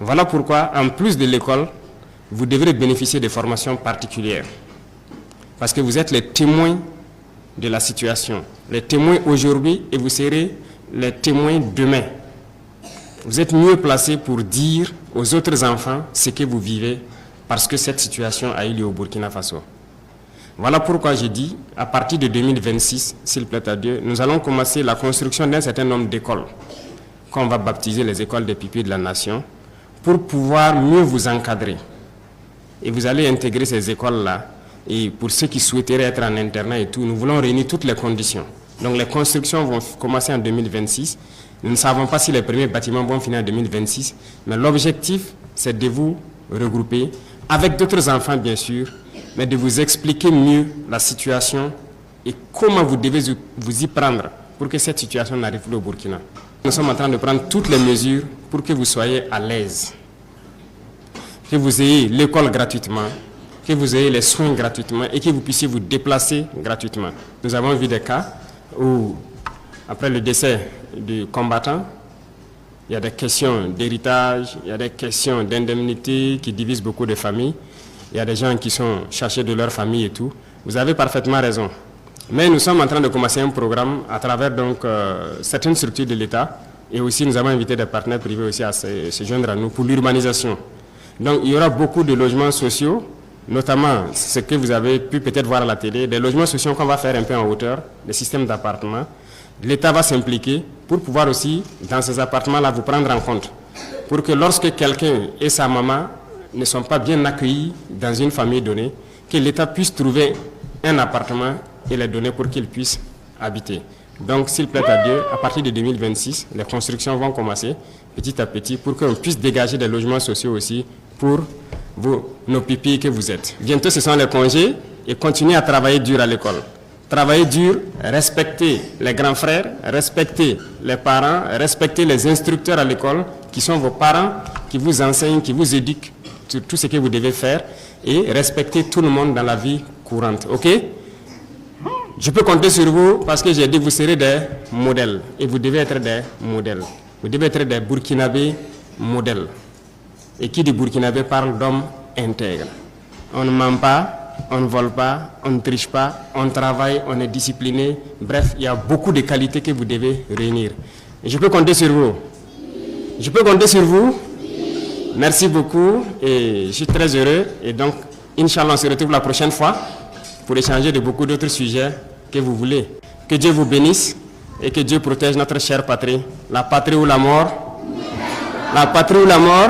Voilà pourquoi, en plus de l'école, vous devrez bénéficier de formations particulières. Parce que vous êtes les témoins de la situation. Les témoins aujourd'hui et vous serez les témoins demain. Vous êtes mieux placés pour dire aux autres enfants ce que vous vivez parce que cette situation a eu lieu au Burkina Faso. Voilà pourquoi j'ai dit, à partir de 2026, s'il plaît à Dieu, nous allons commencer la construction d'un certain nombre d'écoles qu'on va baptiser les écoles des pupilles de la nation pour pouvoir mieux vous encadrer. Et vous allez intégrer ces écoles-là. Et pour ceux qui souhaiteraient être en internat et tout, nous voulons réunir toutes les conditions. Donc les constructions vont commencer en 2026. Nous ne savons pas si les premiers bâtiments vont finir en 2026, mais l'objectif, c'est de vous regrouper avec d'autres enfants, bien sûr, mais de vous expliquer mieux la situation et comment vous devez vous y prendre pour que cette situation n'arrive plus au Burkina. Nous sommes en train de prendre toutes les mesures pour que vous soyez à l'aise, que vous ayez l'école gratuitement, que vous ayez les soins gratuitement et que vous puissiez vous déplacer gratuitement. Nous avons vu des cas où, après le décès du combattant, il y a des questions d'héritage, il y a des questions d'indemnité qui divisent beaucoup de familles. Il y a des gens qui sont cherchés de leur famille et tout. Vous avez parfaitement raison. Mais nous sommes en train de commencer un programme à travers donc, certaines structures de l'État et aussi nous avons invité des partenaires privés aussi à se joindre à nous pour l'urbanisation. Donc il y aura beaucoup de logements sociaux, notamment ce que vous avez pu peut-être voir à la télé, des logements sociaux qu'on va faire un peu en hauteur, des systèmes d'appartements. L'État va s'impliquer pour pouvoir aussi, dans ces appartements-là, vous prendre en compte. Pour que lorsque quelqu'un et sa maman ne sont pas bien accueillis dans une famille donnée, que l'État puisse trouver un appartement et les donner pour qu'ils puissent habiter. Donc, s'il plaît à Dieu, à partir de 2026, les constructions vont commencer petit à petit pour qu'on puisse dégager des logements sociaux aussi pour nos pupilles que vous êtes. Bientôt, ce sont les congés et continuez à travailler dur à l'école. Travailler dur, respecter les grands frères, respecter les parents, respecter les instructeurs à l'école qui sont vos parents, qui vous enseignent, qui vous éduquent sur tout ce que vous devez faire et respecter tout le monde dans la vie courante. Ok? Je peux compter sur vous parce que j'ai dit que vous serez des modèles et vous devez être des modèles. Vous devez être des Burkinabés modèles. Et qui dit Burkinabé parle d'hommes intègres. On ne ment pas. On ne vole pas, on ne triche pas, on travaille, on est discipliné. Bref, il y a beaucoup de qualités que vous devez réunir. Et je peux compter sur vous. Je peux compter sur vous. Merci beaucoup et je suis très heureux. Et donc, Inch'Allah, on se retrouve la prochaine fois pour échanger de beaucoup d'autres sujets que vous voulez. Que Dieu vous bénisse et que Dieu protège notre chère patrie. La patrie ou la mort. La patrie ou la mort.